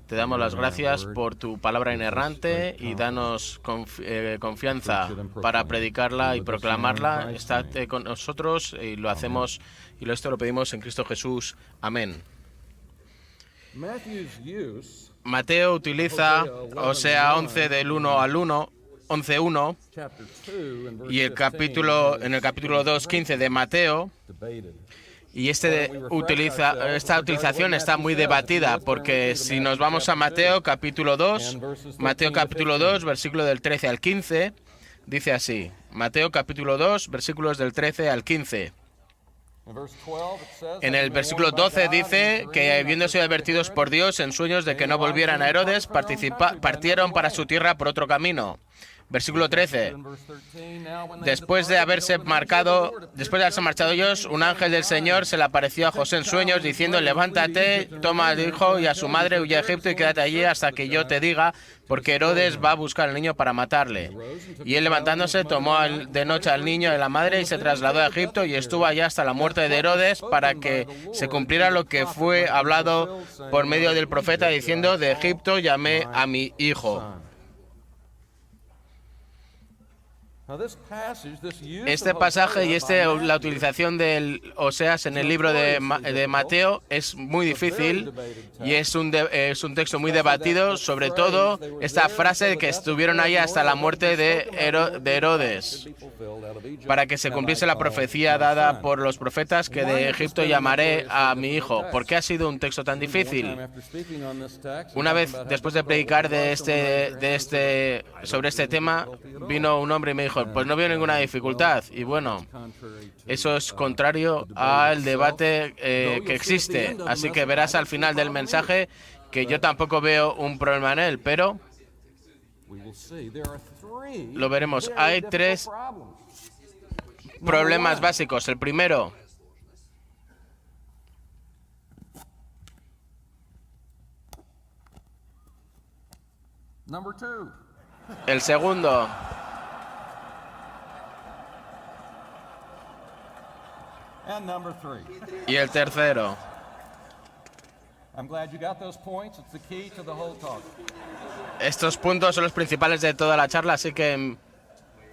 Te damos las gracias por tu palabra inerrante y danos confianza para predicarla y proclamarla. Estate con nosotros y lo hacemos y esto lo pedimos en Cristo Jesús. Amén. Mateo utiliza Osea 11 del 1 al 1, 11:1 y en el capítulo 2:15 de Mateo. Y esta utilización está muy debatida, porque si nos vamos a Mateo capítulo 2, versículo del 13 al 15, dice así. Mateo capítulo 2, versículos del 13 al 15. En el versículo 12 dice que, habiendo sido advertidos por Dios en sueños de que no volvieran a Herodes, partieron para su tierra por otro camino. Versículo 13. Después de haberse marchado ellos, un ángel del Señor se le apareció a José en sueños, diciendo: levántate, toma al hijo y a su madre, huye a Egipto y quédate allí hasta que yo te diga, porque Herodes va a buscar al niño para matarle. Y él, levantándose, tomó de noche al niño y a la madre y se trasladó a Egipto y estuvo allá hasta la muerte de Herodes, para que se cumpliera lo que fue hablado por medio del profeta, diciendo: de Egipto llamé a mi hijo. Este pasaje y la utilización del Oseas en el libro de Mateo es muy difícil y es un texto muy debatido, sobre todo esta frase de que estuvieron ahí hasta la muerte de Herodes, para que se cumpliese la profecía dada por los profetas, que de Egipto llamaré a mi hijo. ¿Por qué ha sido un texto tan difícil? Una vez, después de predicar sobre este tema, vino un hombre y me dijo: pues no veo ninguna dificultad. Y bueno, eso es contrario al debate que existe. Así que verás al final del mensaje que yo tampoco veo un problema en él, pero lo veremos. Hay tres problemas básicos. El primero, el segundo, y el tercero. Estos puntos son los principales de toda la charla, así que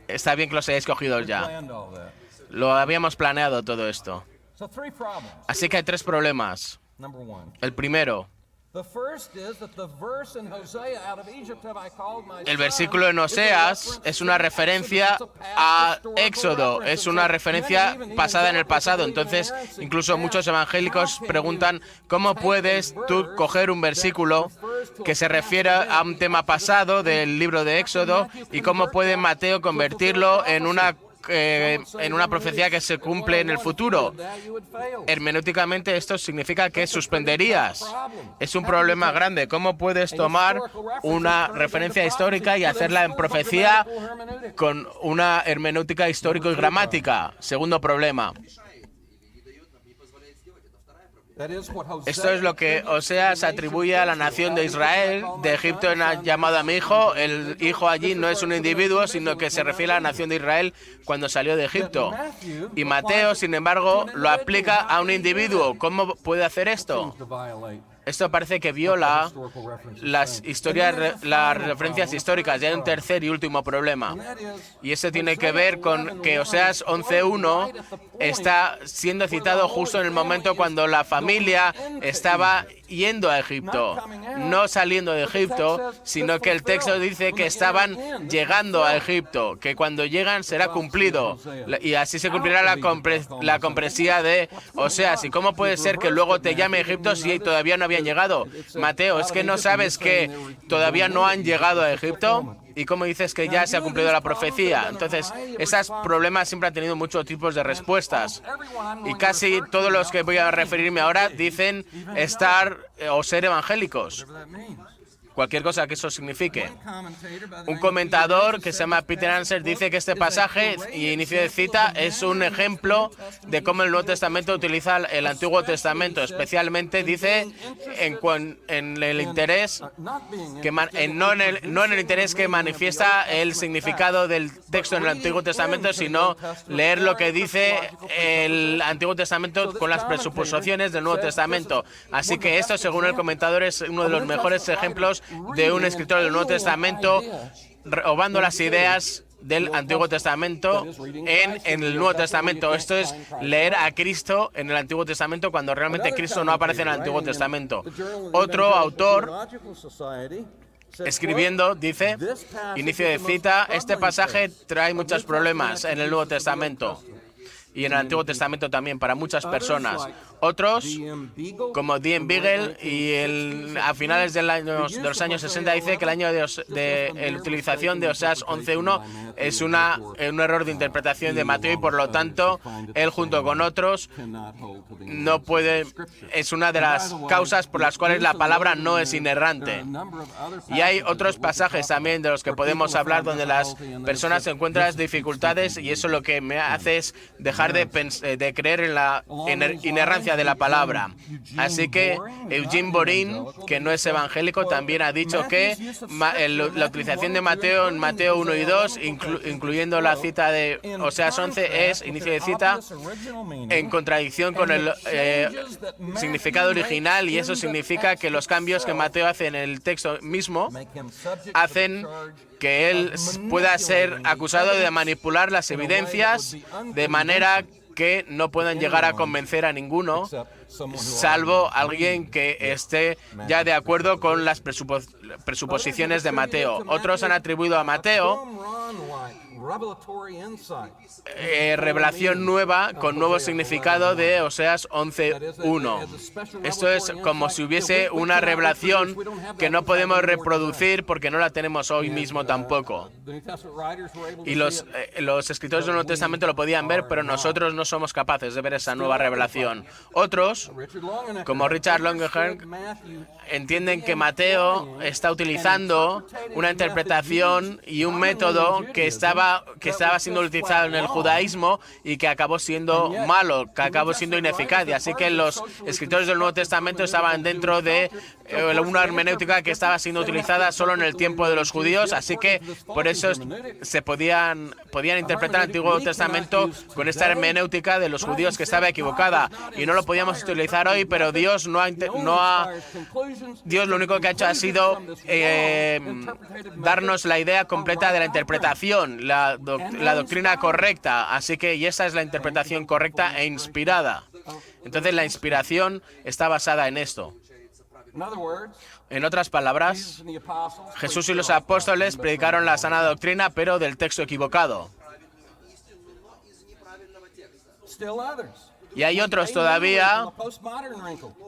está bien que los hayáis cogido ya. Lo habíamos planeado todo esto. Así que hay tres problemas. El primero, el versículo en Oseas es una referencia a Éxodo, es una referencia pasada en el pasado. Entonces, incluso muchos evangélicos preguntan: ¿cómo puedes tú coger un versículo que se refiere a un tema pasado del libro de Éxodo y cómo puede Mateo convertirlo en una profecía que se cumple en el futuro? Hermenéuticamente esto significa que suspenderías. Es un problema grande. ¿Cómo puedes tomar una referencia histórica y hacerla en profecía con una hermenéutica histórico y gramática? Segundo problema. Esto es lo que Oseas atribuye a la nación de Israel. De Egipto he llamado a mi hijo. El hijo allí no es un individuo, sino que se refiere a la nación de Israel cuando salió de Egipto. Y Mateo, sin embargo, lo aplica a un individuo. ¿Cómo puede hacer esto? Esto parece que viola las referencias históricas. Y hay un tercer y último problema. Y eso tiene que ver con que Oseas 11:1 está siendo citado justo en el momento cuando la familia estaba yendo a Egipto. No saliendo de Egipto, sino que el texto dice que estaban llegando a Egipto, que cuando llegan será cumplido. Y así se cumplirá la comprensía de Oseas. ¿Y cómo puede ser que luego te llame Egipto si todavía no habían llegado? Mateo, ¿es que no sabes que todavía no han llegado a Egipto? ¿Y cómo dices que ya se ha cumplido la profecía? Entonces, esos problemas siempre han tenido muchos tipos de respuestas. Y casi todos los que voy a referirme ahora dicen estar o ser evangélicos. cualquier cosa que eso signifique. Un comentador que se llama Peter Ansel dice que este pasaje y inicio de cita es un ejemplo de cómo el Nuevo Testamento utiliza el Antiguo Testamento, especialmente dice en el interés que no en el interés que manifiesta el significado del texto en el Antiguo Testamento, sino leer lo que dice el Antiguo Testamento con las presuposiciones del Nuevo Testamento. Así que esto, según el comentador, es uno de los mejores ejemplos de un escritor del Nuevo Testamento robando las ideas del Antiguo Testamento en el Nuevo Testamento. Esto es leer a Cristo en el Antiguo Testamento cuando realmente Cristo no aparece en el Antiguo Testamento. Otro autor escribiendo dice, inicio de cita, este pasaje trae muchos problemas en el Nuevo Testamento y en el Antiguo Testamento también para muchas personas. Otros, como D.M. Beagle, y a finales de los años 60 dice que el año de la utilización de Oseas 11.1 es un error de interpretación de Mateo y por lo tanto él junto con otros no puede, es una de las causas por las cuales la palabra no es inerrante. Y hay otros pasajes también de los que podemos hablar donde las personas encuentran dificultades y eso lo que me hace es dejar de creer en la inerrancia de la palabra. Así que Eugene Borin, que no es evangélico, también ha dicho que la utilización de Mateo en Mateo 1 y 2, incluyendo la cita de Oseas 11, es, inicio de cita, en contradicción con el significado original y eso significa que los cambios que Mateo hace en el texto mismo hacen que él pueda ser acusado de manipular las evidencias de manera que no puedan llegar a convencer a ninguno, salvo alguien que esté ya de acuerdo con las presuposiciones de Mateo. Otros han atribuido a Mateo revelación nueva con nuevo significado de Oseas 11.1. Esto es como si hubiese una revelación que no podemos reproducir porque no la tenemos hoy mismo tampoco. Y los escritores del Nuevo Testamento lo podían ver, pero nosotros no somos capaces de ver esa nueva revelación. Otros, como Richard Longhorn, entienden que Mateo está utilizando una interpretación y un método que estaba siendo utilizado en el judaísmo y que acabó siendo malo, que acabó siendo ineficaz. Y así que los escritores del Nuevo Testamento estaban dentro de una hermenéutica que estaba siendo utilizada solo en el tiempo de los judíos, así que por eso se podían interpretar el Antiguo Testamento con esta hermenéutica de los judíos que estaba equivocada y no lo podíamos utilizar hoy, pero Dios Dios lo único que ha hecho ha sido darnos la idea completa de la interpretación, la doctrina correcta, así que y esa es la interpretación correcta e inspirada. Entonces la inspiración está basada en esto. En otras palabras, Jesús y los apóstoles predicaron la sana doctrina, pero del texto equivocado. Y hay otros todavía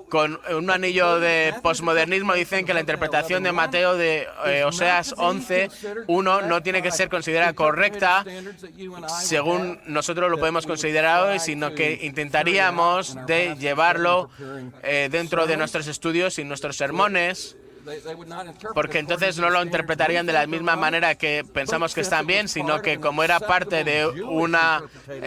con un anillo de posmodernismo dicen que la interpretación de Mateo de Oseas 11.1 no tiene que ser considerada correcta según nosotros lo podemos considerar hoy, sino que intentaríamos de llevarlo dentro de nuestros estudios y nuestros sermones, porque entonces no lo interpretarían de la misma manera que pensamos que están bien, sino que como era parte de una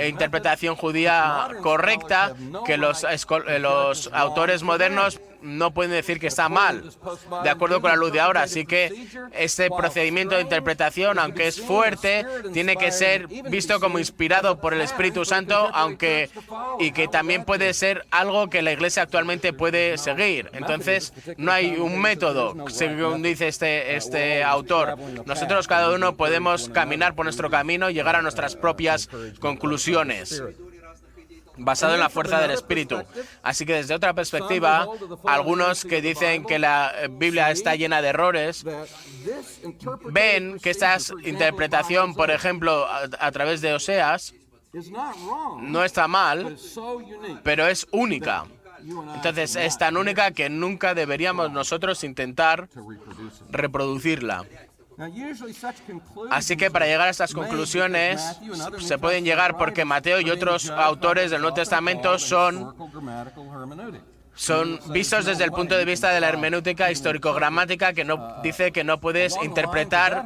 interpretación judía correcta, que los autores modernos no pueden decir que está mal, de acuerdo con la luz de ahora. Así que este procedimiento de interpretación, aunque es fuerte, tiene que ser visto como inspirado por el Espíritu Santo, y que también puede ser algo que la Iglesia actualmente puede seguir. Entonces, no hay un método, según dice este autor. Nosotros cada uno podemos caminar por nuestro camino y llegar a nuestras propias conclusiones, basado en la fuerza del Espíritu. Así que desde otra perspectiva, algunos que dicen que la Biblia está llena de errores, ven que esta interpretación, por ejemplo, a través de Oseas, no está mal, pero es única. Entonces es tan única que nunca deberíamos nosotros intentar reproducirla. Así que para llegar a estas conclusiones se pueden llegar porque Mateo y otros autores del Nuevo Testamento son son vistos desde el punto de vista de la hermenéutica histórico-gramática, que no dice que no puedes interpretar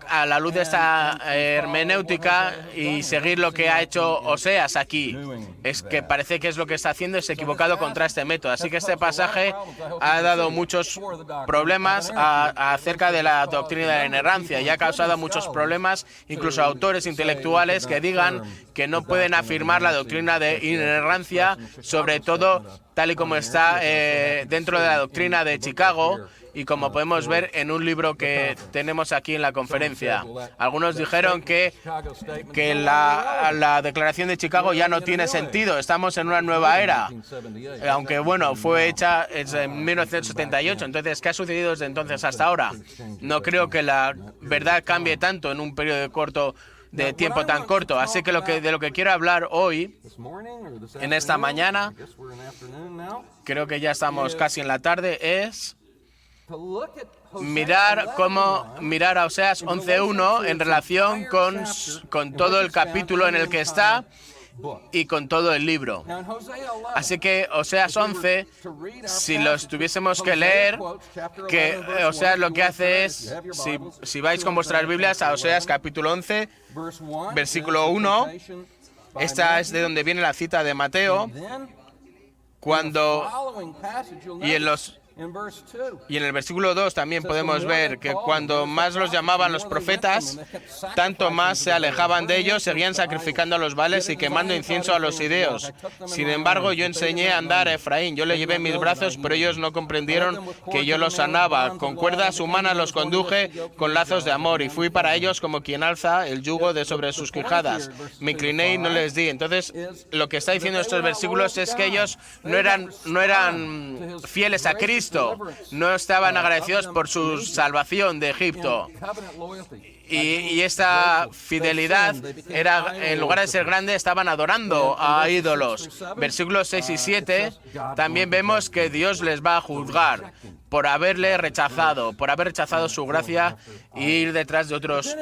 a la luz de esta hermenéutica y seguir lo que ha hecho Oseas aquí. Es que parece que es lo que está haciendo, es equivocado contra este método. Así que este pasaje ha dado muchos problemas acerca de la doctrina de la inerrancia y ha causado muchos problemas, incluso a autores intelectuales que digan que no pueden afirmar la doctrina de inerrancia, sobre todo tal y como está dentro de la doctrina de Chicago y como podemos ver en un libro que tenemos aquí en la conferencia. Algunos dijeron que la declaración de Chicago ya no tiene sentido, estamos en una nueva era, aunque bueno, fue hecha en 1978, entonces ¿qué ha sucedido desde entonces hasta ahora? No creo que la verdad cambie tanto en un periodo corto de tiempo tan corto. Así que de lo que quiero hablar hoy, en esta mañana, creo que ya estamos casi en la tarde, es mirar a Oseas 11.1 en relación con todo el capítulo en el que está y con todo el libro. Así que Oseas 11, si lo tuviésemos que leer, que Oseas lo que hace es, si vais con vuestras Biblias a Oseas capítulo 11, versículo 1, esta es de donde viene la cita de Mateo, y en el versículo 2 también podemos ver que cuando más los llamaban los profetas, tanto más se alejaban de ellos, seguían sacrificando a los Baales y quemando incienso a los ideos. Sin embargo, yo enseñé a andar a Efraín, yo le llevé en mis brazos, pero ellos no comprendieron que yo los sanaba. Con cuerdas humanas los conduje con lazos de amor, y fui para ellos como quien alza el yugo de sobre sus quijadas. Me incliné y no les di. Entonces, lo que está diciendo estos versículos es que ellos no eran fieles a Cristo. No estaban agradecidos por su salvación de Egipto. Y esta fidelidad era, en lugar de ser grande, estaban adorando a ídolos. Versículos 6 y 7, también vemos que Dios les va a juzgar por haber rechazado su gracia y ir detrás de otros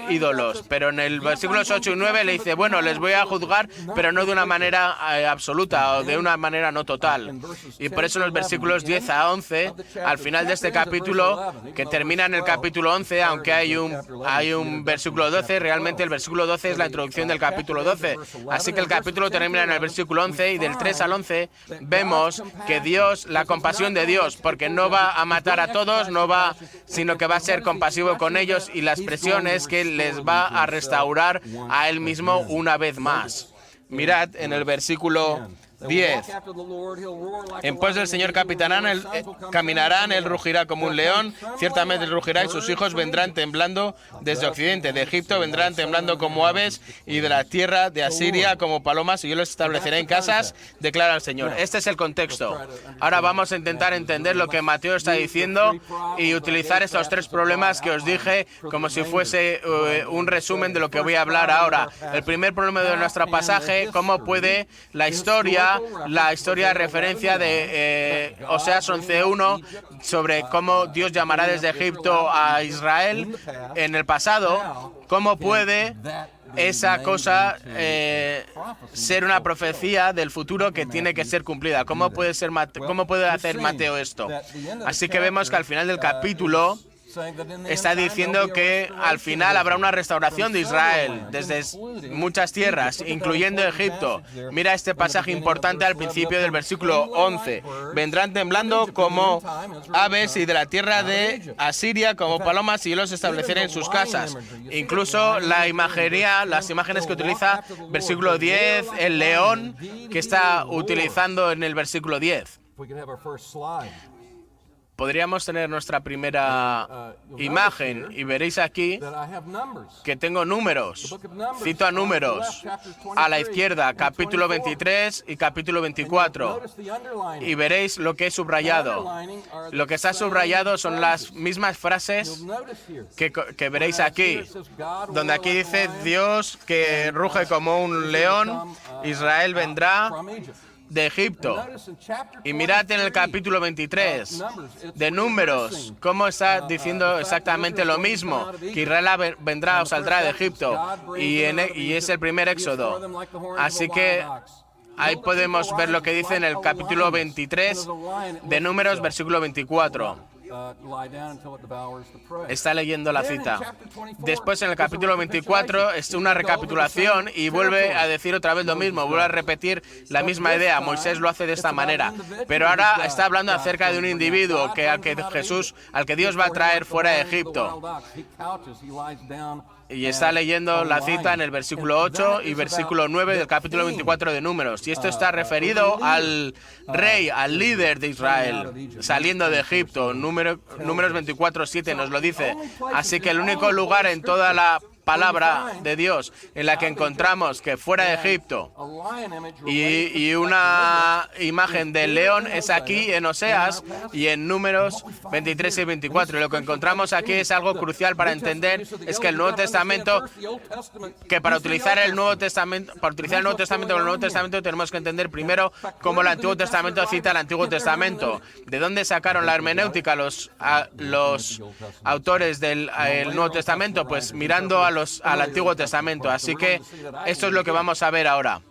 ídolos. Pero en el versículos 8 y 9 le dice, bueno, les voy a juzgar, pero no de una manera absoluta o de una manera no total. Y por eso en los versículos 10 a 11, al final de este capítulo, que termina en el capítulo 11, aunque hay un versículo 12, realmente el versículo 12 es la introducción del capítulo 12. Así que el capítulo termina en el versículo 11 y del 3 al 11 vemos que la compasión de Dios, porque no va a matar a todos, sino que va a ser compasivo con ellos, y la expresión es que les va a restaurar a Él mismo una vez más. Mirad en el versículo 10. En pos del Señor caminarán, Él rugirá como un león, ciertamente Él rugirá y sus hijos vendrán temblando desde occidente. De Egipto vendrán temblando como aves y de la tierra de Asiria como palomas, y yo los estableceré en casas, declara el Señor. Este es el contexto. Ahora vamos a intentar entender lo que Mateo está diciendo y utilizar estos tres problemas que os dije como si fuese un resumen de lo que voy a hablar ahora. El primer problema de nuestro pasaje, cómo puede la historia de referencia de Oseas 11.1 sobre cómo Dios llamará desde Egipto a Israel en el pasado, cómo puede esa cosa ser una profecía del futuro que tiene que ser cumplida. ¿Cómo puede hacer Mateo esto? Así que vemos que al final del capítulo está diciendo que al final habrá una restauración de Israel desde muchas tierras, incluyendo Egipto. Mira este pasaje importante al principio del versículo 11. Vendrán temblando como aves y de la tierra de Asiria como palomas, y yo los estableceré en sus casas. Incluso la imagería, las imágenes que utiliza versículo 10, el león que está utilizando en el versículo 10. Podríamos tener nuestra primera imagen y veréis aquí que tengo números. Cito a Números a la izquierda, capítulo 23 y capítulo 24. Y veréis lo que he subrayado. Lo que está subrayado son las mismas frases que veréis aquí. Donde aquí dice Dios que ruge como un león, Israel vendrá de Egipto. Y mirad en el capítulo 23 de Números cómo está diciendo exactamente lo mismo, que Israel vendrá o saldrá de Egipto, y es el primer éxodo. Así que Ahí podemos ver lo que dice en el capítulo 23 de Números, versículo 24. Está leyendo la cita. Después, en el capítulo 24, es una recapitulación y vuelve a decir otra vez lo mismo, vuelve a repetir la misma idea. Moisés lo hace de esta manera. Pero ahora está hablando acerca de un individuo al que Dios va a traer fuera de Egipto. Y está leyendo la cita en el versículo 8 y versículo 9 del capítulo 24 de Números. Y esto está referido al rey, al líder de Israel, saliendo de Egipto. Números 24:7 nos lo dice. Así que el único lugar en toda la palabra de Dios en la que encontramos que fuera de Egipto y una imagen del león es aquí en Oseas y en Números 23 y 24. Y lo que encontramos aquí es algo crucial para entender, es que el Nuevo Testamento, que para utilizar el Nuevo Testamento con el Nuevo Testamento tenemos que entender primero cómo el Antiguo Testamento cita el Antiguo Testamento. ¿De dónde sacaron la hermenéutica los autores del Nuevo Testamento? Pues mirando al Antiguo Testamento. Así que esto es lo que vamos a ver ahora.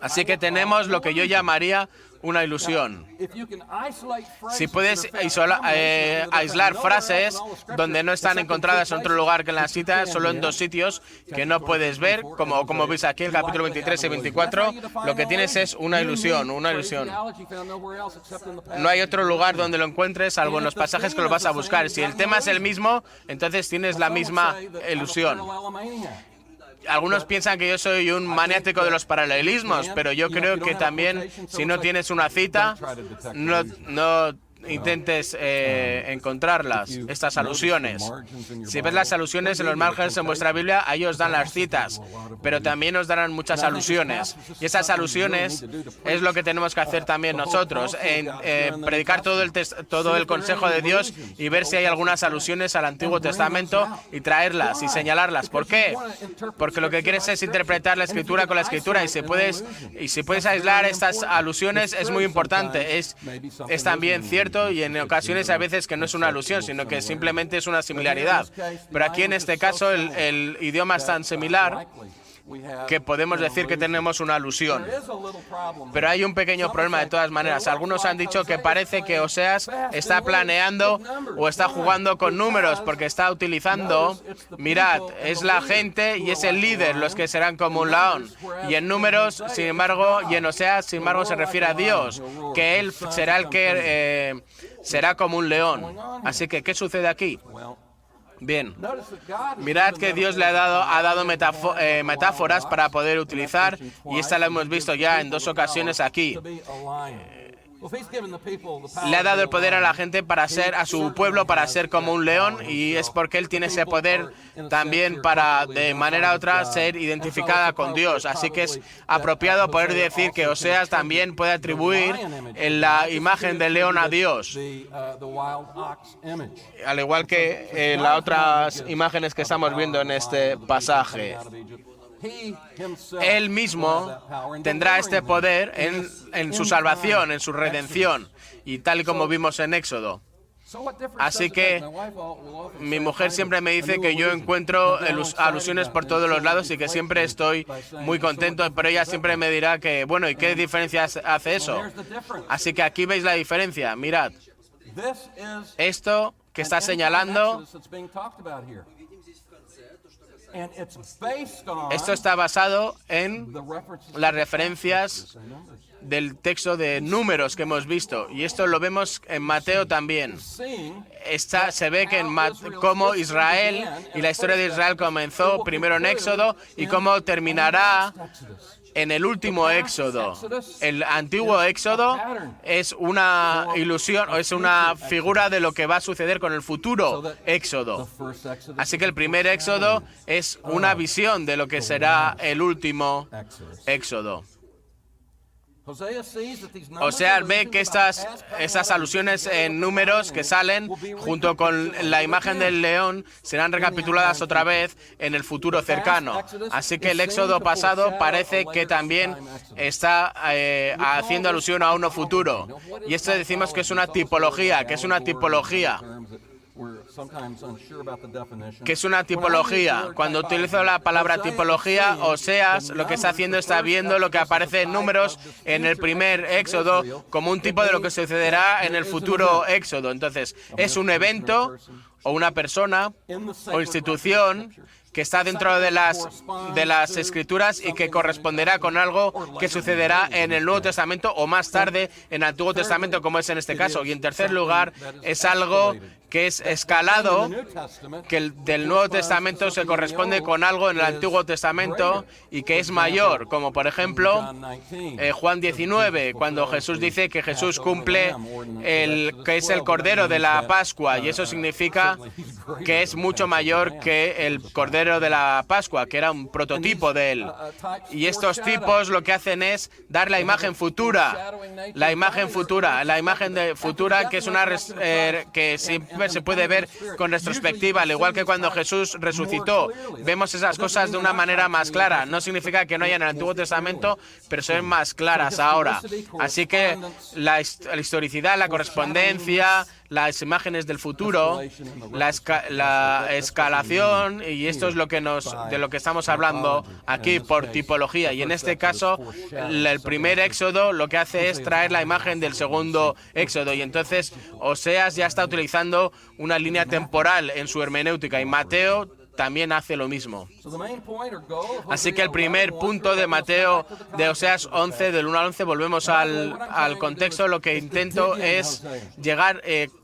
Así que tenemos lo que yo llamaría una ilusión. Si puedes aislar frases donde no están encontradas en otro lugar que en la cita, solo en dos sitios que no puedes ver, como veis aquí, el capítulo 23 y 24, lo que tienes es una ilusión, una ilusión. No hay otro lugar donde lo encuentres, salvo en los pasajes que lo vas a buscar. Si el tema es el mismo, entonces tienes la misma ilusión. Algunos piensan que yo soy un maniático de los paralelismos, pero yo creo que también, si no tienes una cita, no intentes encontrarlas, estas alusiones. Si ves las alusiones en los márgenes en vuestra Biblia, ahí os dan las citas, pero también os darán muchas alusiones. Y esas alusiones es lo que tenemos que hacer también nosotros, predicar todo el consejo de Dios y ver si hay algunas alusiones al Antiguo Testamento y traerlas y señalarlas. ¿Por qué? Porque lo que quieres es interpretar la Escritura con la Escritura, y si puedes aislar estas alusiones es muy importante. Es también cierto, y en ocasiones a veces que no es una alusión, sino que simplemente es una similaridad. Pero aquí en este caso el idioma es tan similar que podemos decir que tenemos una alusión. Pero hay un pequeño problema de todas maneras. Algunos han dicho que parece que Oseas está planeando o está jugando con números, porque está utilizando, mirad, es la gente y es el líder los que serán como un león. Y en Números, sin embargo, y en Oseas, sin embargo, se refiere a Dios, que Él será el que será como un león. Así que, ¿qué sucede aquí? Bien, mirad que Dios le ha dado metáforas para poder utilizar, y esta la hemos visto ya en 2 ocasiones aquí. Le ha dado el poder a la gente a su pueblo para ser como un león, y es porque Él tiene ese poder también para, de manera u otra, ser identificada con Dios. Así que es apropiado poder decir que Oseas también puede atribuir en la imagen del león a Dios, al igual que las otras imágenes que estamos viendo en este pasaje. Él mismo tendrá este poder en su salvación, en su redención, y tal y como vimos en Éxodo. Así que mi mujer siempre me dice que yo encuentro alusiones por todos los lados y que siempre estoy muy contento, pero ella siempre me dirá que, bueno, ¿y qué diferencia hace eso? Así que aquí veis la diferencia, mirad. Esto que está señalando, esto está basado en las referencias del texto de Números que hemos visto, y esto lo vemos en Mateo también. Se ve que cómo Israel y la historia de Israel comenzó primero en Éxodo y cómo terminará en el último Éxodo. El antiguo Éxodo es una ilusión, o es una figura de lo que va a suceder con el futuro Éxodo. Así que el primer Éxodo es una visión de lo que será el último Éxodo. Oseas ve que esas alusiones en Números que salen junto con la imagen del león serán recapituladas otra vez en el futuro cercano. Así que el Éxodo pasado parece que también está haciendo alusión a uno futuro. Y esto decimos que es una tipología, que es una tipología. Cuando utilizo la palabra tipología, Oseas lo que está haciendo está viendo lo que aparece en Números en el primer Éxodo como un tipo de lo que sucederá en el futuro Éxodo. Entonces, es un evento o una persona o institución que está dentro de las Escrituras y que corresponderá con algo que sucederá en el Nuevo Testamento o más tarde en el Antiguo Testamento, como es en este caso. Y en tercer lugar, es algo que es escalado, que del Nuevo Testamento se corresponde con algo en el Antiguo Testamento y que es mayor, como por ejemplo Juan 19, cuando Jesús dice que Jesús cumple que es el Cordero de la Pascua, y eso significa que es mucho mayor que el Cordero de la Pascua, que era un prototipo de él. Y estos tipos lo que hacen es dar la imagen futura, que es una que siempre se puede ver con retrospectiva, al igual que cuando Jesús resucitó. Vemos esas cosas de una manera más clara. No significa que no haya en el Antiguo Testamento, pero son más claras ahora. Así que la historicidad, la correspondencia, las imágenes del futuro, la escalación, y esto es de lo que estamos hablando aquí por tipología. Y en este caso, el primer Éxodo lo que hace es traer la imagen del segundo Éxodo. Y entonces Oseas ya está utilizando una línea temporal en su hermenéutica, y Mateo también hace lo mismo. Así que el primer punto de Mateo, de Oseas 11, del 1 al 11, volvemos al contexto. Lo que intento es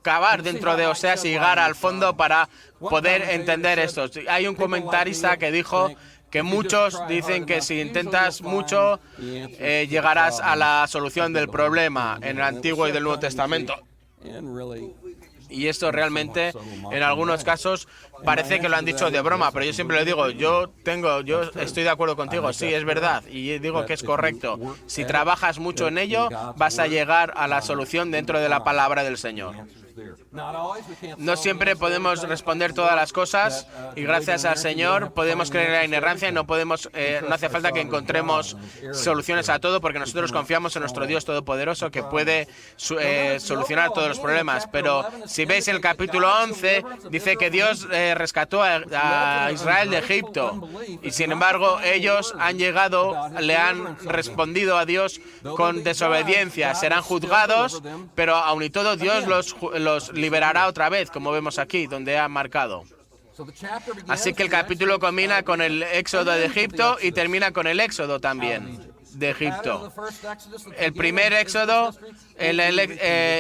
cavar dentro de Oseas y llegar al fondo para poder entender esto. Hay un comentarista que dijo que muchos dicen que si intentas mucho, llegarás a la solución del problema en el Antiguo y del Nuevo Testamento. Y esto realmente, en algunos casos, parece que lo han dicho de broma, pero yo siempre le digo, yo estoy de acuerdo contigo, sí, es verdad, y digo que es correcto. Si trabajas mucho en ello, vas a llegar a la solución dentro de la palabra del Señor. No siempre podemos responder todas las cosas, y gracias al Señor podemos creer en la inerrancia y no hace falta que encontremos soluciones a todo, porque nosotros confiamos en nuestro Dios Todopoderoso que puede solucionar todos los problemas. Pero si veis el capítulo 11, dice que Dios rescató a Israel de Egipto, y sin embargo ellos le han respondido a Dios con desobediencia. Serán juzgados, pero aun y todo Dios los liberará otra vez, como vemos aquí, donde ha marcado. Así que el capítulo comienza con el éxodo de Egipto y termina con el éxodo también de Egipto. El primer éxodo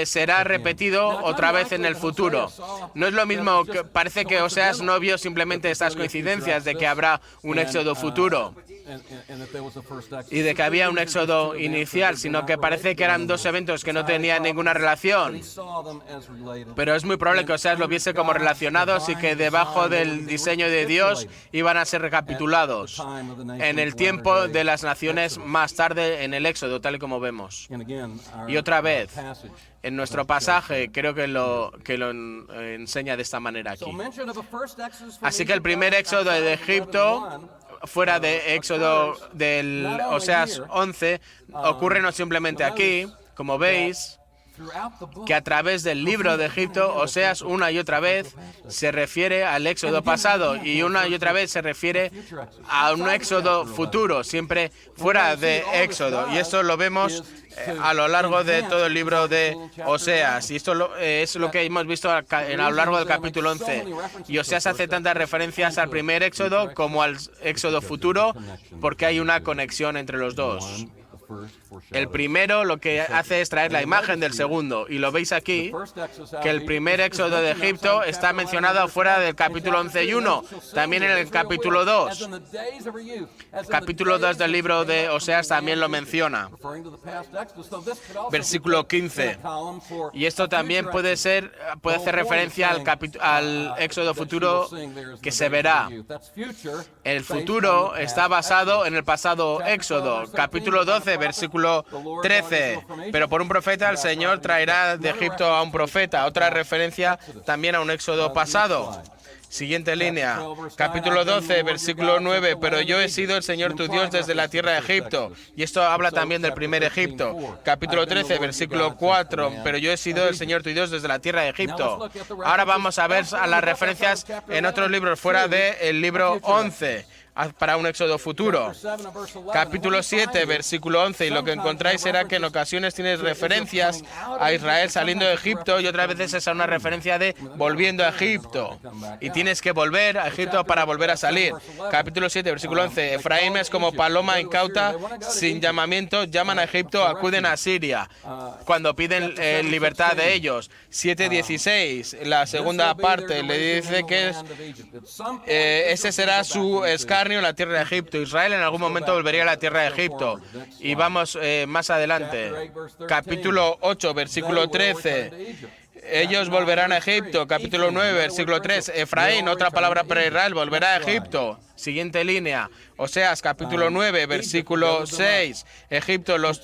será repetido otra vez en el futuro. No es lo mismo, que parece que Oseas no vio simplemente estas coincidencias de que habrá un éxodo futuro y de que había un éxodo inicial, sino que parece que eran dos eventos que no tenían ninguna relación. Pero es muy probable que Oseas lo viese como relacionados y que debajo del diseño de Dios iban a ser recapitulados en el tiempo de las naciones más tarde en el éxodo, tal y como vemos. Y otra vez, en nuestro pasaje creo que lo enseña de esta manera aquí. Así que el primer éxodo de Egipto, fuera de éxodo del Oseas 11, ocurre no simplemente aquí, como veis, que a través del libro de Egipto, Oseas una y otra vez se refiere al éxodo pasado y una y otra vez se refiere a un éxodo futuro, siempre fuera de éxodo. Y esto lo vemos a lo largo de todo el libro de Oseas. Y esto es lo que hemos visto a lo largo del capítulo 11. Y Oseas hace tantas referencias al primer éxodo como al éxodo futuro, porque hay una conexión entre los dos. El primero lo que hace es traer la imagen del segundo, y lo veis aquí, que el primer éxodo de Egipto está mencionado fuera del capítulo 11 y 1, también en el capítulo 2. El capítulo 2 del libro de Oseas también lo menciona. Versículo 15. Y esto también puede hacer referencia al éxodo futuro que se verá. El futuro está basado en el pasado éxodo. Capítulo 12, versículo 13. Pero por un profeta el Señor traerá de Egipto a un profeta. Otra referencia también a un éxodo pasado. Siguiente línea, capítulo 12, versículo 9, pero yo he sido el Señor tu Dios desde la tierra de Egipto. Y esto habla también del primer Egipto. Capítulo 13, versículo 4, pero yo he sido el Señor tu Dios desde la tierra de Egipto. Ahora vamos a ver a las referencias en otros libros fuera del libro 11. Para un éxodo futuro. Capítulo 7, versículo 11, y lo que encontráis será que en ocasiones tienes referencias a Israel saliendo de Egipto y otras veces es una referencia de volviendo a Egipto. Y tienes que volver a Egipto para volver a salir. Capítulo 7, versículo 11, Efraín es como paloma incauta, sin llamamiento, llaman a Egipto, acuden a Siria, cuando piden libertad de ellos. 7:16, la segunda parte, le dice que ese será su escarnio en la tierra de Egipto. Israel en algún momento volvería a la tierra de Egipto. Y vamos más adelante. Capítulo 8, versículo 13. Ellos volverán a Egipto. Capítulo 9, versículo 3. Efraín, otra palabra para Israel, volverá a Egipto. Siguiente línea. Oseas, capítulo 9, versículo 6. Egipto los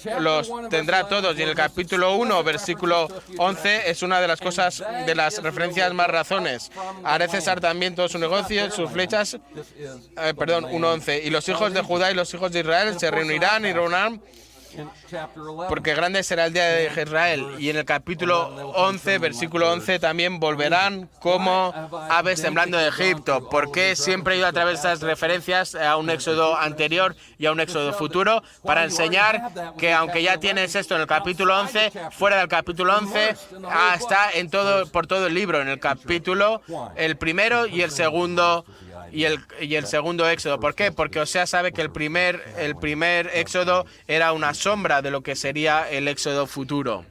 tendrá todos. Y en el capítulo 1, versículo 11, es una de las cosas, de las referencias más razones. Haré cesar también todo su negocio, sus flechas. 1:11. Y los hijos de Judá y los hijos de Israel se reunirán y reunirán, porque grande será el día de Israel. Y en el capítulo 11, versículo 11, también volverán como aves temblando de Egipto. ¿Por qué siempre he ido a través de estas referencias a un éxodo anterior y a un éxodo futuro? Para enseñar que aunque ya tienes esto en el capítulo 11, fuera del capítulo 11 está en por todo el libro, en el capítulo, el primero y el segundo. Y el segundo éxodo. ¿Por qué? Porque Oseas sabe que el primer éxodo era una sombra de lo que sería el éxodo futuro.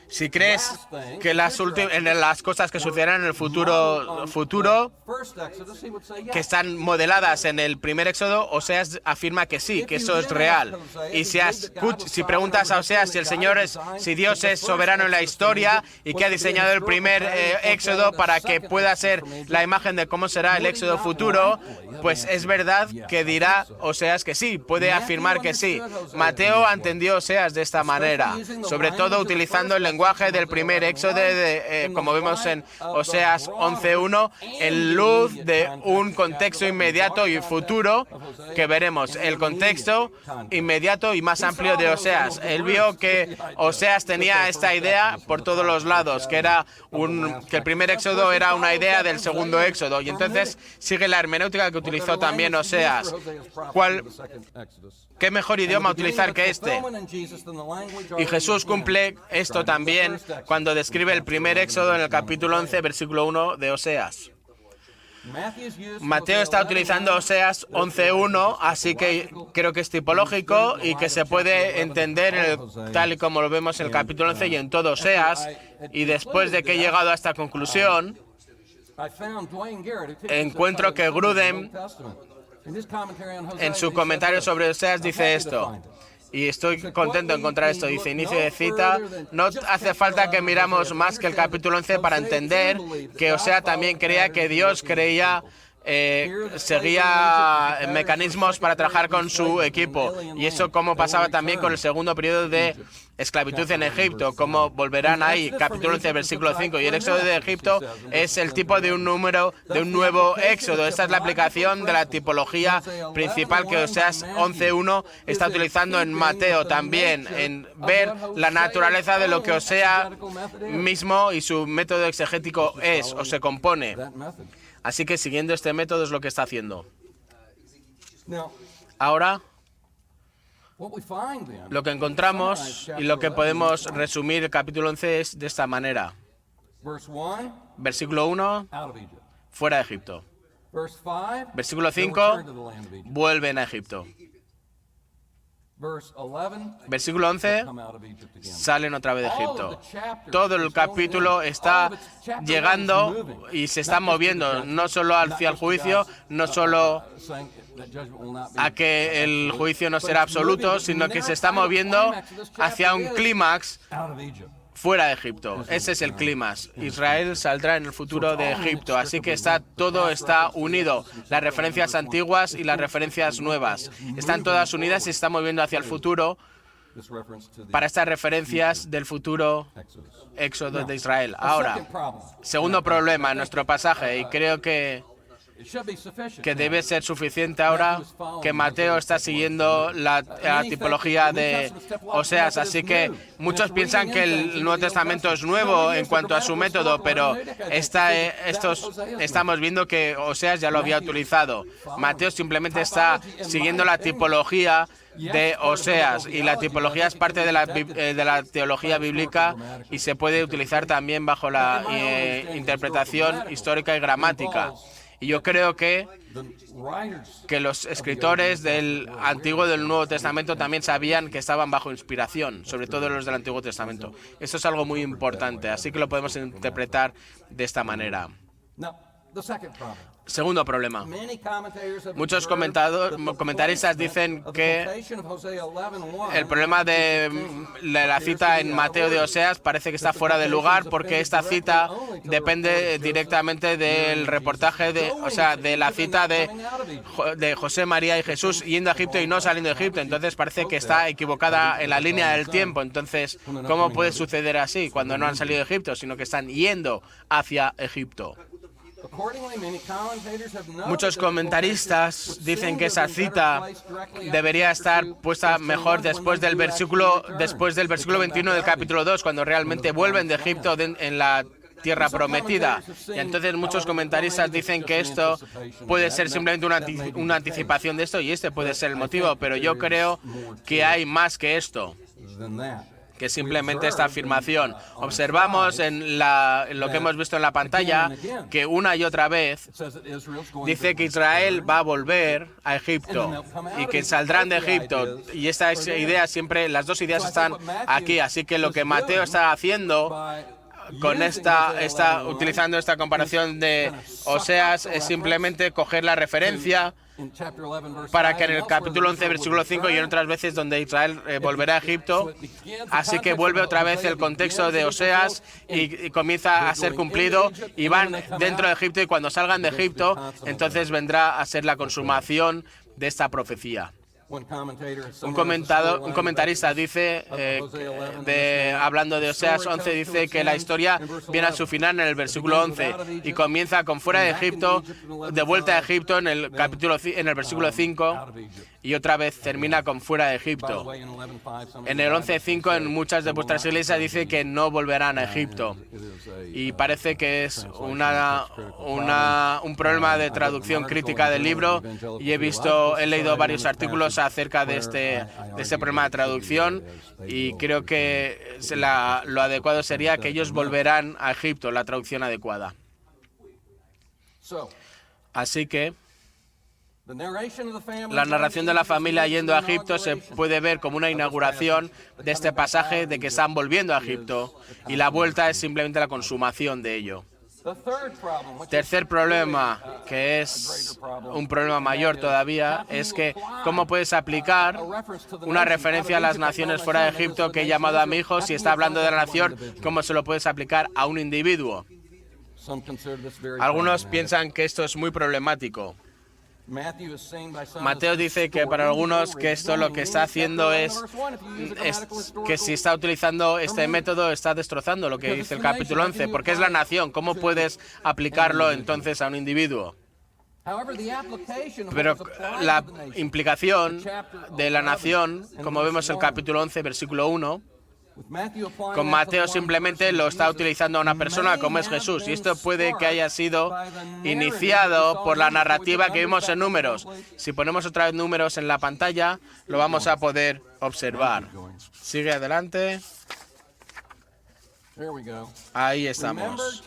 Si crees que las cosas que sucederán en el futuro que están modeladas en el primer éxodo, Oseas afirma que sí, que eso es real. Y si preguntas a Oseas si Dios es soberano en la historia y que ha diseñado el primer éxodo para que pueda ser la imagen de cómo será el éxodo futuro, pues es verdad que dirá Oseas que sí, puede afirmar que sí. Mateo entendió Oseas de esta manera, sobre todo utilizando el lenguaje del primer éxodo, como vemos en Oseas 11:1, en luz de un contexto inmediato y futuro que veremos. El contexto inmediato y más amplio de Oseas. Él vio que Oseas tenía esta idea por todos los lados, que el primer éxodo era una idea del segundo éxodo, y entonces sigue la hermenéutica que utilizó también Oseas. ¿Qué mejor idioma utilizar que este? Y Jesús cumple esto también cuando describe el primer éxodo en el capítulo 11, versículo 1 de Oseas. Mateo está utilizando Oseas 11:1, así que creo que es tipológico y que se puede entender tal y como lo vemos en el capítulo 11 y en todo Oseas. Y después de que he llegado a esta conclusión, encuentro que Grudem, en su comentario sobre Oseas, dice esto. Y estoy contento de encontrar esto. Dice, inicio de cita, no hace falta que miramos más que el capítulo 11 para entender que Oseas también creía que Dios seguía mecanismos para trabajar con su equipo. Y eso como pasaba también con el segundo periodo de esclavitud en Egipto, como volverán ahí, capítulo 11, versículo 5. Y el éxodo de Egipto es el tipo de un nuevo éxodo. Esta es la aplicación de la tipología principal que Oseas 11:1 está utilizando en Mateo también, en ver la naturaleza de lo que Oseas mismo y su método exegético es o se compone. Así que siguiendo este método es lo que está haciendo. Ahora, lo que encontramos y lo que podemos resumir el capítulo 11 es de esta manera. Versículo 1, fuera de Egipto. Versículo 5, vuelven a Egipto. Versículo 11, salen otra vez de Egipto. Todo el capítulo está llegando y se está moviendo, no solo hacia el juicio, no solo a que el juicio no será absoluto, sino que se está moviendo hacia un clímax fuera de Egipto. Ese es el clímax. Israel saldrá en el futuro de Egipto. Así que todo está unido. Las referencias antiguas y las referencias nuevas. Están todas unidas y se están moviendo hacia el futuro. para estas referencias del futuro éxodo de Israel. Ahora, segundo problema en nuestro pasaje, y creo que debe ser suficiente ahora que Mateo está siguiendo la tipología de Oseas. Así que muchos piensan que el Nuevo Testamento es nuevo en cuanto a su método, pero estamos viendo que Oseas ya lo había utilizado. Mateo simplemente está siguiendo la tipología de Oseas, y la tipología es parte de la teología bíblica y se puede utilizar también bajo la interpretación histórica y gramática. Y yo creo que los escritores del Antiguo y del Nuevo Testamento también sabían que estaban bajo inspiración, sobre todo los del Antiguo Testamento. Eso es algo muy importante, así que lo podemos interpretar de esta manera. Segundo problema. Muchos comentaristas dicen que el problema de la cita en Mateo de Oseas parece que está fuera de lugar, porque esta cita depende directamente del reportaje, de la cita de José, María y Jesús yendo a Egipto y no saliendo de Egipto. Entonces parece que está equivocada en la línea del tiempo. Entonces, ¿cómo puede suceder así cuando no han salido de Egipto, sino que están yendo hacia Egipto? Muchos comentaristas dicen que esa cita debería estar puesta mejor después del versículo 21 del capítulo 2, cuando realmente vuelven de Egipto en la tierra prometida. Y entonces muchos comentaristas dicen que esto puede ser simplemente una anticipación de esto, y este puede ser el motivo, pero yo creo que hay más que esto, que simplemente esta afirmación. Observamos en lo que hemos visto en la pantalla que una y otra vez dice que Israel va a volver a Egipto y que saldrán de Egipto. Y esta idea siempre, las dos ideas están aquí. Así que lo que Mateo está haciendo con utilizando esta comparación de Oseas es simplemente coger la referencia para que en el capítulo 11, versículo 5 y en otras veces donde Israel volverá a Egipto. Así que vuelve otra vez el contexto de Oseas y comienza a ser cumplido, y van dentro de Egipto, y cuando salgan de Egipto, entonces vendrá a ser la consumación de esta profecía. Un comentarista dice, hablando de Oseas 11, dice que la historia viene a su final en el versículo 11 y comienza con fuera de Egipto, de vuelta a Egipto en el versículo 5, y otra vez termina con fuera de Egipto. En el 11:5 en muchas de vuestras iglesias dice que no volverán a Egipto, y parece que es un problema de traducción crítica del libro, y he leído varios artículos acerca de este problema de traducción, y creo que lo adecuado sería que ellos volverán a Egipto, la traducción adecuada. Así que la narración de la familia yendo a Egipto se puede ver como una inauguración de este pasaje de que están volviendo a Egipto, y la vuelta es simplemente la consumación de ello. Tercer problema, que es un problema mayor todavía, es que cómo puedes aplicar una referencia a las naciones fuera de Egipto que he llamado a mi hijo, si está hablando de la nación, cómo se lo puedes aplicar a un individuo. Algunos piensan que esto es muy problemático. Mateo dice que para algunos que esto lo que está haciendo es que si está utilizando este método está destrozando lo que dice el capítulo 11, porque es la nación. ¿Cómo puedes aplicarlo entonces a un individuo? Pero la implicación de la nación, como vemos en el capítulo 11, versículo 1, con Mateo simplemente lo está utilizando a una persona como es Jesús, y esto puede que haya sido iniciado por la narrativa que vimos en Números. Si ponemos otra vez Números en la pantalla, lo vamos a poder observar. Sigue adelante. Ahí estamos.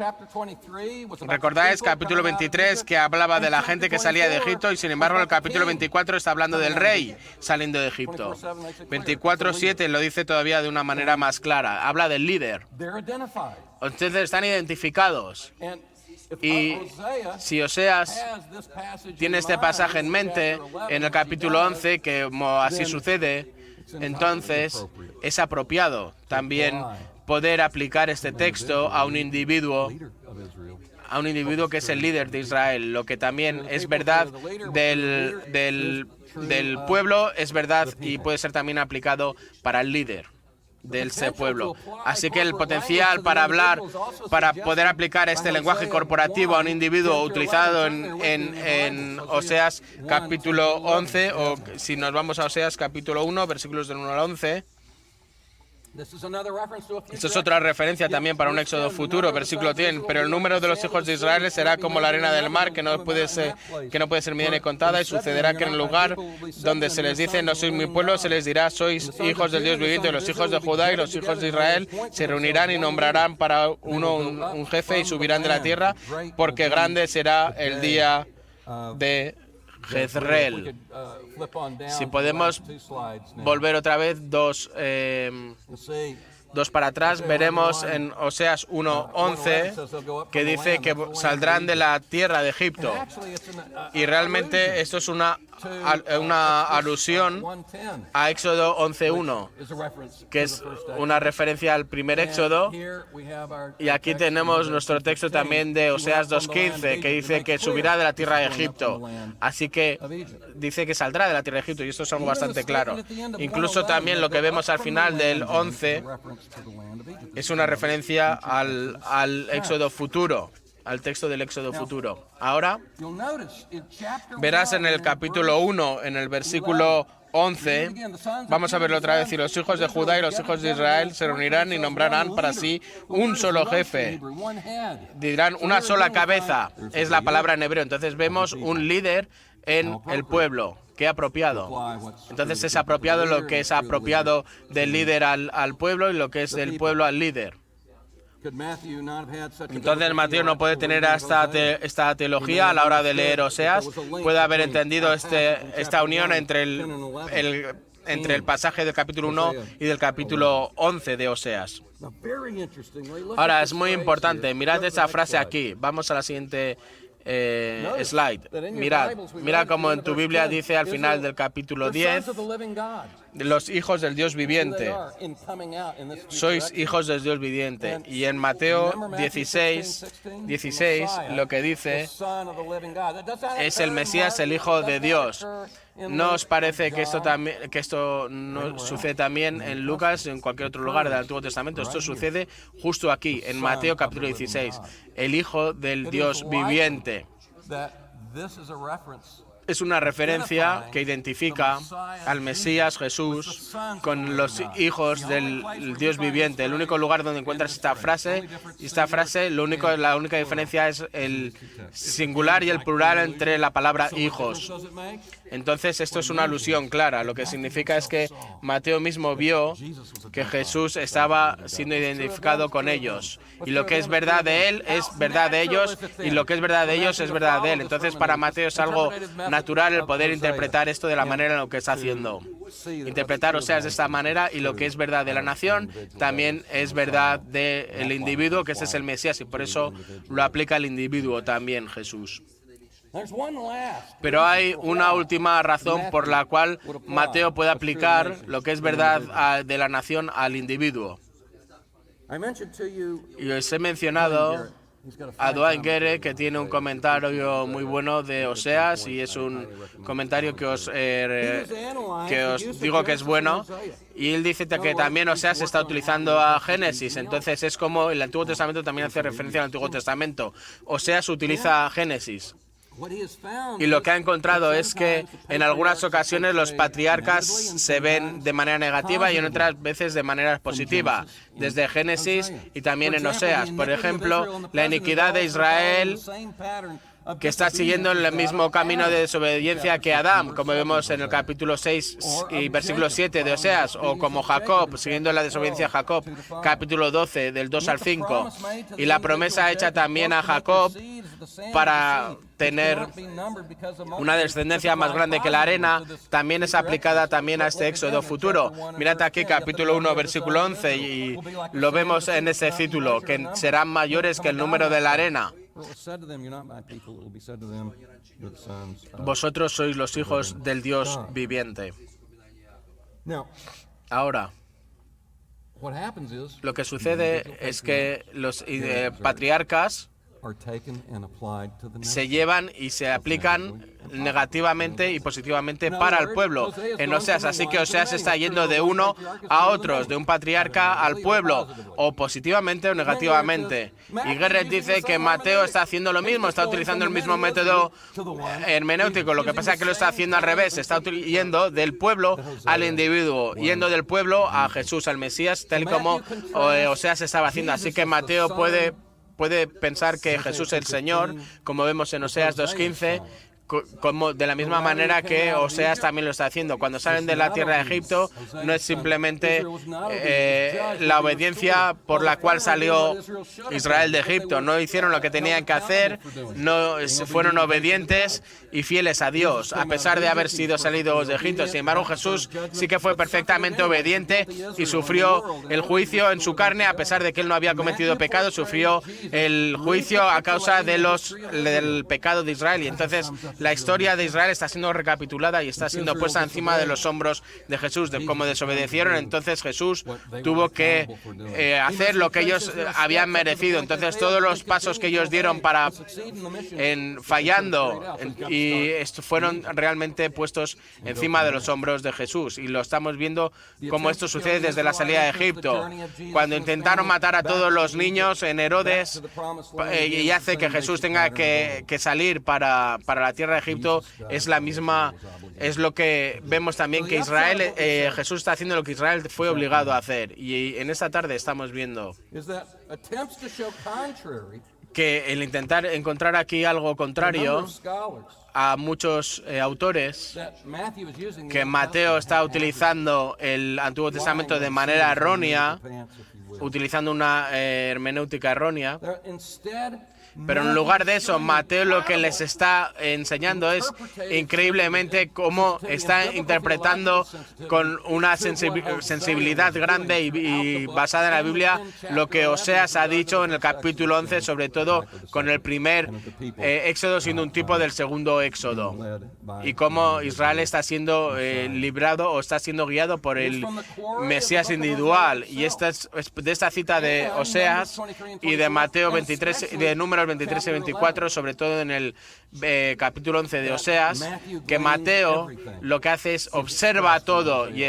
¿Recordáis capítulo 23 que hablaba de la gente que salía de Egipto, y sin embargo en el capítulo 24 está hablando del rey saliendo de Egipto? 24:7 lo dice todavía de una manera más clara. Habla del líder. Entonces están identificados. Y si Oseas tiene este pasaje en mente en el capítulo 11, que así sucede, entonces es apropiado también poder aplicar este texto a un individuo que es el líder de Israel, lo que también es verdad del pueblo es verdad y puede ser también aplicado para el líder de ese pueblo. Así que el potencial para poder aplicar este lenguaje corporativo a un individuo utilizado en Oseas capítulo 11, o si nos vamos a Oseas capítulo 1, versículos del 1 al 11. Esto es otra referencia también para un éxodo futuro, versículo 10. Pero el número de los hijos de Israel será como la arena del mar, que no puede ser medida ni contada, y sucederá que en el lugar donde se les dice no sois mi pueblo, se les dirá sois hijos del Dios viviente. Y los hijos de Judá y los hijos de Israel se reunirán y nombrarán para uno un jefe y subirán de la tierra, porque grande será el día de Jezreel. Si podemos volver otra vez dos para atrás, veremos en Oseas 1:11 que dice que saldrán de la tierra de Egipto. Y realmente esto es una alusión a Éxodo 11:1, que es una referencia al primer Éxodo. Y aquí tenemos nuestro texto también de Oseas 2:15, que dice que subirá de la tierra de Egipto. Así que dice que saldrá de la tierra de Egipto, y esto es algo bastante claro. Incluso también lo que vemos al final del 11 es una referencia al Éxodo futuro, al texto del Éxodo futuro. Ahora, verás en el capítulo 1, en el versículo 11, vamos a verlo otra vez. Y los hijos de Judá y los hijos de Israel se reunirán y nombrarán para sí un solo jefe. Dirán una sola cabeza, es la palabra en hebreo. Entonces vemos un líder en el pueblo. Qué apropiado. Entonces es apropiado lo que es apropiado del líder al pueblo y lo que es del pueblo al líder. Entonces Mateo no puede tener esta teología a la hora de leer Oseas. Puede haber entendido esta unión entre el pasaje del capítulo 1 y del capítulo 11 de Oseas. Ahora, es muy importante. Mirad esa frase aquí. Vamos a la siguiente slide. Mira como en tu Biblia dice al final del capítulo 10, los hijos del Dios viviente. Sois hijos del Dios viviente. Y en Mateo 16 lo que dice es el Mesías, el Hijo de Dios. ¿No os parece que esto no sucede también en Lucas o en cualquier otro lugar del Antiguo Testamento? Esto sucede justo aquí, en Mateo capítulo 16. El Hijo del Dios viviente. Es una referencia que identifica al Mesías Jesús con los hijos del Dios viviente. El único lugar donde encuentras esta frase, la única diferencia es el singular y el plural entre la palabra hijos. Entonces esto es una alusión clara. Lo que significa es que Mateo mismo vio que Jesús estaba siendo identificado con ellos. Y lo que es verdad de él es verdad de ellos, y lo que es verdad de ellos es verdad de él. Entonces para Mateo es algo natural el poder interpretar esto de la manera en la que está haciendo. Interpretar Oseas de esta manera, y lo que es verdad de la nación también es verdad del individuo, que ese es el Mesías, y por eso lo aplica al individuo también Jesús. Pero hay una última razón por la cual Mateo puede aplicar lo que es verdad de la nación al individuo. Y os he mencionado a Dwight Guerre, que tiene un comentario muy bueno de Oseas, y es un comentario que os digo que es bueno. Y él dice que también Oseas está utilizando a Génesis. Entonces es como el Antiguo Testamento también hace referencia al Antiguo Testamento. Oseas utiliza a Génesis. Y lo que ha encontrado es que en algunas ocasiones los patriarcas se ven de manera negativa y en otras veces de manera positiva, desde Génesis y también en Oseas. Por ejemplo, la iniquidad de Israel, que está siguiendo el mismo camino de desobediencia que Adán, como vemos en el capítulo 6 y versículo 7 de Oseas, o como Jacob, siguiendo la desobediencia de Jacob, capítulo 12, del 2 al 5. Y la promesa hecha también a Jacob para tener una descendencia más grande que la arena, también es aplicada también a este éxodo futuro. Mirad aquí capítulo 1, versículo 11, y lo vemos en ese título, que serán mayores que el número de la arena. Vosotros sois los hijos del Dios viviente. Ahora, lo que sucede es que los patriarcas se llevan y se aplican negativamente y positivamente para el pueblo en Oseas. Así que Oseas está yendo de uno a otros, de un patriarca al pueblo, o positivamente o negativamente. Y Garrett dice que Mateo está haciendo lo mismo, está utilizando el mismo método hermenéutico. Lo que pasa es que lo está haciendo al revés, está yendo del pueblo al individuo, yendo del pueblo a Jesús, al Mesías, tal como Oseas estaba haciendo. Así que Mateo puede pensar que Jesús es el Señor, como vemos en Oseas 2:15, como de la misma manera que Oseas también lo está haciendo. Cuando salen de la tierra de Egipto, no es simplemente la obediencia por la cual salió Israel de Egipto. No hicieron lo que tenían que hacer, no fueron obedientes y fieles a Dios, a pesar de haber sido salidos de Egipto. Sin embargo, Jesús sí que fue perfectamente obediente y sufrió el juicio en su carne, a pesar de que él no había cometido pecado, sufrió el juicio a causa del pecado de Israel. Y entonces la historia de Israel está siendo recapitulada y está siendo puesta encima de los hombros de Jesús. Como desobedecieron, entonces Jesús tuvo que hacer lo que ellos habían merecido. Entonces todos los pasos que ellos dieron fallando y fueron realmente puestos encima de los hombros de Jesús. Y lo estamos viendo como esto sucede desde la salida de Egipto. Cuando intentaron matar a todos los niños en Herodes y hace que Jesús tenga que salir para la tierra de Egipto, es lo que vemos también que Israel, Jesús está haciendo lo que Israel fue obligado a hacer. Y en esta tarde estamos viendo que el intentar encontrar aquí algo contrario a muchos autores, que Mateo está utilizando el Antiguo Testamento de manera errónea, utilizando una hermenéutica errónea. Pero en lugar de eso, Mateo lo que les está enseñando es increíblemente cómo está interpretando con una sensibilidad grande y basada en la Biblia lo que Oseas ha dicho en el capítulo 11, sobre todo con el primer éxodo siendo un tipo del segundo éxodo, y cómo Israel está siendo librado o está siendo guiado por el Mesías individual. Y esta es de esta cita de Oseas y de Mateo 23, de Números 23 y 24, sobre todo en el capítulo 11 de Oseas, que Mateo lo que hace es observa todo y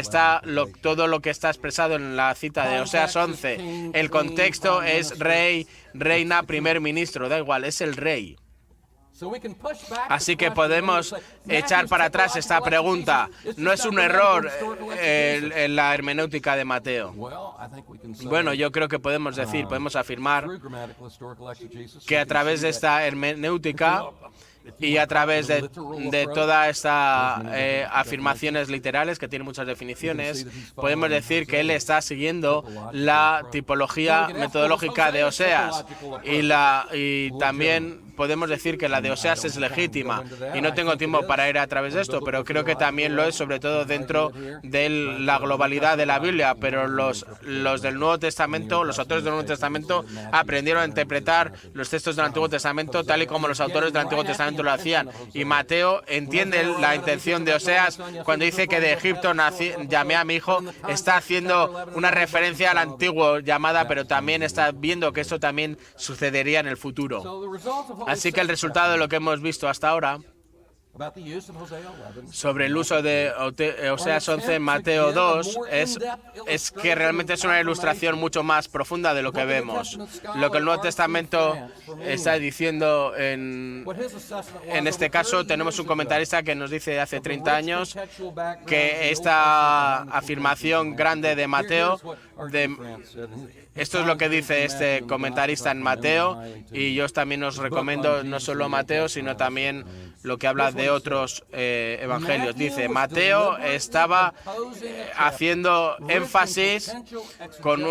todo lo que está expresado en la cita de Oseas 11. El contexto es rey, reina, primer ministro, da igual, es el rey. Así que podemos echar para atrás esta pregunta. ¿No es un error en la hermenéutica de Mateo? Bueno, yo creo que podemos afirmar que a través de esta hermenéutica y a través de todas estas afirmaciones literales, que tienen muchas definiciones, podemos decir que él está siguiendo la tipología metodológica de Oseas, y también podemos decir que la de Oseas es legítima. Y no tengo tiempo para ir a través de esto, pero creo que también lo es, sobre todo dentro de la globalidad de la Biblia. Pero los del Nuevo Testamento, los autores del Nuevo Testamento, aprendieron a interpretar los textos del Antiguo Testamento tal y como los autores del Antiguo Testamento lo hacían. Y Mateo entiende la intención de Oseas cuando dice que de Egipto llamé a mi hijo. Está haciendo una referencia al antiguo llamada, pero también está viendo que esto también sucedería en el futuro. Así que el resultado de lo que hemos visto hasta ahora sobre el uso de Oseas 11 en Mateo 2 es que realmente es una ilustración mucho más profunda de lo que vemos. Lo que el Nuevo Testamento está diciendo en este caso, tenemos un comentarista que nos dice hace 30 años que esta afirmación grande de Mateo, esto es lo que dice este comentarista en Mateo, y yo también os recomiendo no solo Mateo, sino también lo que habla de otros evangelios. Dice, Mateo estaba haciendo énfasis con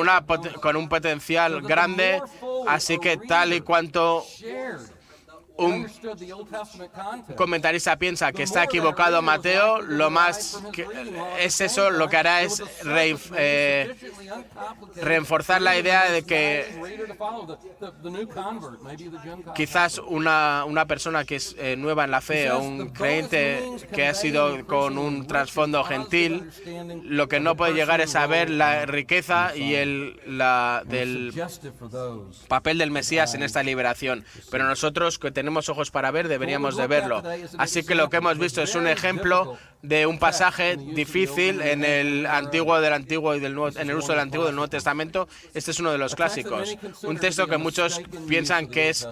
un potencial grande, así que tal y cuanto un comentarista piensa que está equivocado Mateo, lo más que es eso, lo que hará es reforzar la idea de que quizás una persona que es nueva en la fe o un creyente que ha sido con un trasfondo gentil, lo que no puede llegar es a ver la riqueza y del papel del Mesías en esta liberación. Pero nosotros que tenemos ojos para ver deberíamos de verlo. Así que lo que hemos visto es un ejemplo de un pasaje difícil en el antiguo del Antiguo y del Nuevo, en el uso del Antiguo y del Nuevo Testamento. Este es uno de los clásicos. Un texto que muchos piensan que es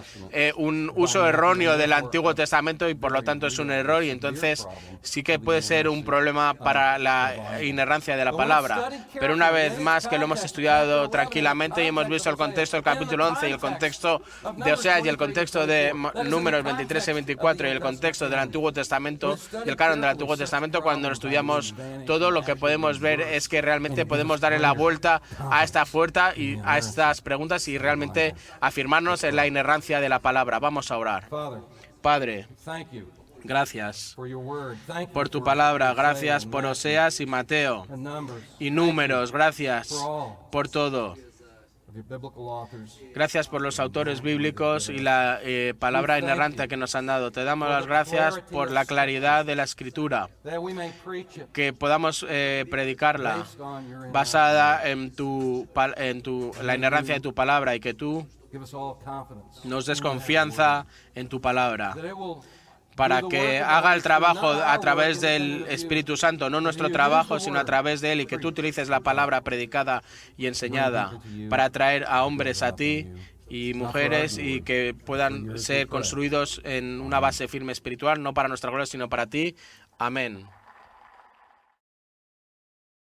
un uso erróneo del Antiguo Testamento y por lo tanto es un error, y entonces sí que puede ser un problema para la inerrancia de la palabra. Pero una vez más que lo hemos estudiado tranquilamente y hemos visto el contexto del capítulo 11 y el contexto de Oseas y el contexto de Números 23 y 24 y el contexto del Antiguo Testamento y el canon del Antiguo Testamento, cuando lo estudiamos todo, lo que podemos ver es que realmente podemos darle la vuelta a esta puerta y a estas preguntas y realmente afirmarnos en la inerrancia de la palabra. Vamos a orar. Padre, gracias por tu palabra, gracias por Oseas y Mateo y Números, gracias por todo. Gracias por los autores bíblicos y la palabra inerrante que nos han dado. Te damos las gracias por la claridad de la Escritura, que podamos predicarla basada en la inerrancia de tu palabra y que tú nos des confianza en tu palabra, para que haga el trabajo a través del Espíritu Santo, no nuestro trabajo, sino a través de Él, y que tú utilices la palabra predicada y enseñada para atraer a hombres a ti y mujeres y que puedan ser construidos en una base firme espiritual, no para nuestra gloria, sino para ti. Amén.